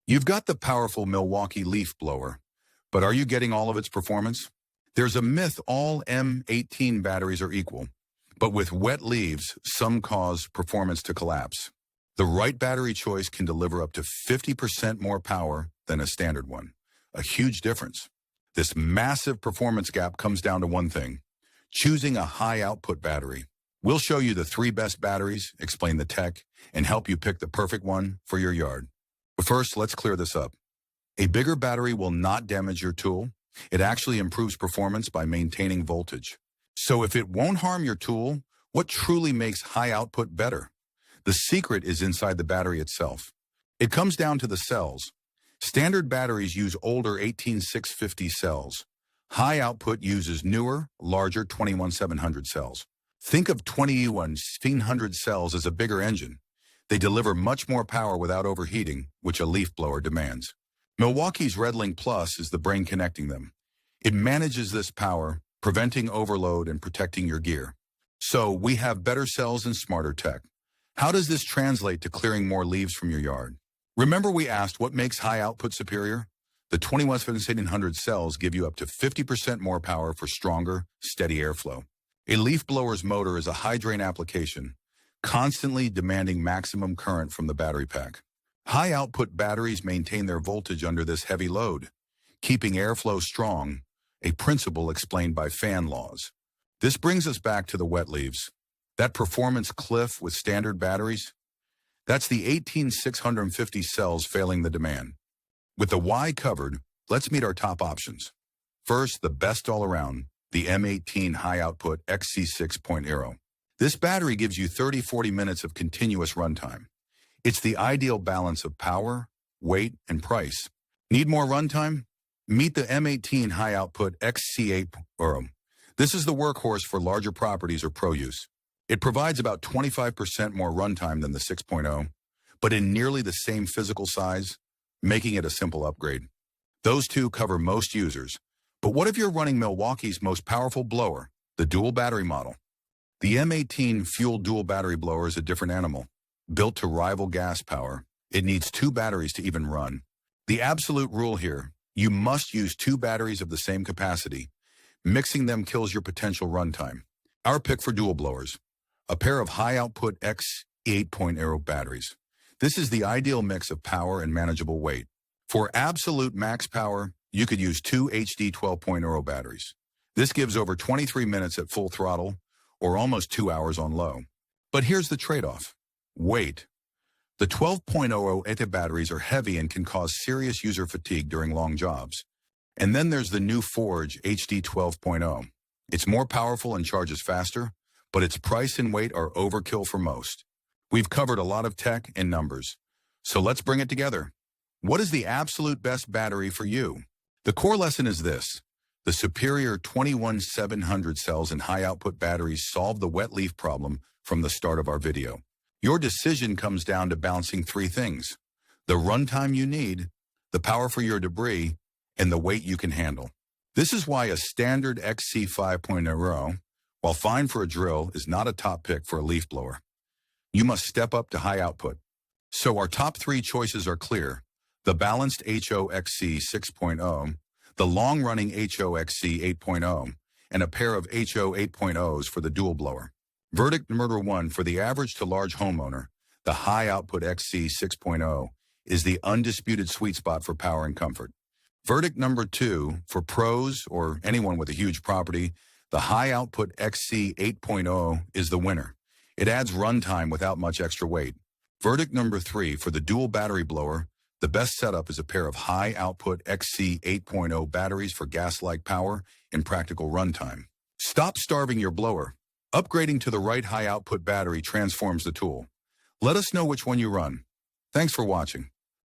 You've got the powerful Milwaukee leaf blower, but are you getting all of its performance? There's a myth all M18 batteries are equal, but with wet leaves, some cause performance to collapse. The right battery choice can deliver up to 50% more power than a standard one, a huge difference. This massive performance gap comes down to one thing: choosing a high-output battery. We'll show you the 3 best batteries, explain the tech, and help you pick the perfect one for your yard. But first, let's clear this up. A bigger battery will not damage your tool. It actually improves performance by maintaining voltage. So if it won't harm your tool, what truly makes high output better? The secret is inside the battery itself. It comes down to the cells. Standard batteries use older 18650 cells. High output uses newer, larger 21700 cells. Think of 21700 cells as a bigger engine. They deliver much more power without overheating, which a leaf blower demands. Milwaukee's RedLink Plus is the brain connecting them. It manages this power, preventing overload and protecting your gear. So we have better cells and smarter tech. How does this translate to clearing more leaves from your yard? Remember we asked what makes high output superior? The 21700 cells give you up to 50% more power for stronger, steady airflow. A leaf blower's motor is a high drain application, constantly demanding maximum current from the battery pack. High output batteries maintain their voltage under this heavy load, keeping airflow strong, a principle explained by fan laws. This brings us back to the wet leaves. That performance cliff with standard batteries? That's the 18650 cells failing the demand. With the why covered, let's meet our top options. First, the best all around, the M18 high output XC6.0. This battery gives you 30-40 minutes of continuous runtime. It's the ideal balance of power, weight, and price. Need more runtime? Meet the M18 high output XC8.0. This is the workhorse for larger properties or pro use. It provides about 25% more runtime than the 6.0, but in nearly the same physical size, making it a simple upgrade. Those two cover most users. But what if you're running Milwaukee's most powerful blower, the dual battery model? The M18 fuel dual battery blower is a different animal. Built to rival gas power, it needs 2 batteries to even run. The absolute rule here: you must use 2 batteries of the same capacity. Mixing them kills your potential runtime. Our pick for dual blowers: a pair of high-output X8.0 batteries. This is the ideal mix of power and manageable weight. For absolute max power, you could use 2 HD 12.0 batteries. This gives over 23 minutes at full throttle, or almost 2 hours on low. But here's the trade-off: weight. The 12.0 ETA batteries are heavy and can cause serious user fatigue during long jobs. And then there's the new Forge HD 12.0. It's more powerful and charges faster, but its price and weight are overkill for most. We've covered a lot of tech and numbers, so let's bring it together. What is the absolute best battery for you? The core lesson is this: the superior 21700 cells and high-output batteries solve the wet leaf problem from the start of our video. Your decision comes down to balancing 3 things: the runtime you need, the power for your debris, and the weight you can handle. This is why a standard XC5.0, while fine for a drill, is not a top pick for a leaf blower. You must step up to high output. So our top 3 choices are clear: the balanced HOXC 6.0, the long-running HOXC 8.0, and a pair of HO 8.0s for the dual blower. Verdict number 1: for the average to large homeowner, the high-output XC 6.0 is the undisputed sweet spot for power and comfort. Verdict number 2: for pros or anyone with a huge property, the high-output XC 8.0 is the winner. It adds runtime without much extra weight. Verdict number 3: for the dual battery blower, the best setup is a pair of high-output XC 8.0 batteries for gas-like power and practical runtime. Stop starving your blower. Upgrading to the right high-output battery transforms the tool. Let us know which one you run. Thanks for watching.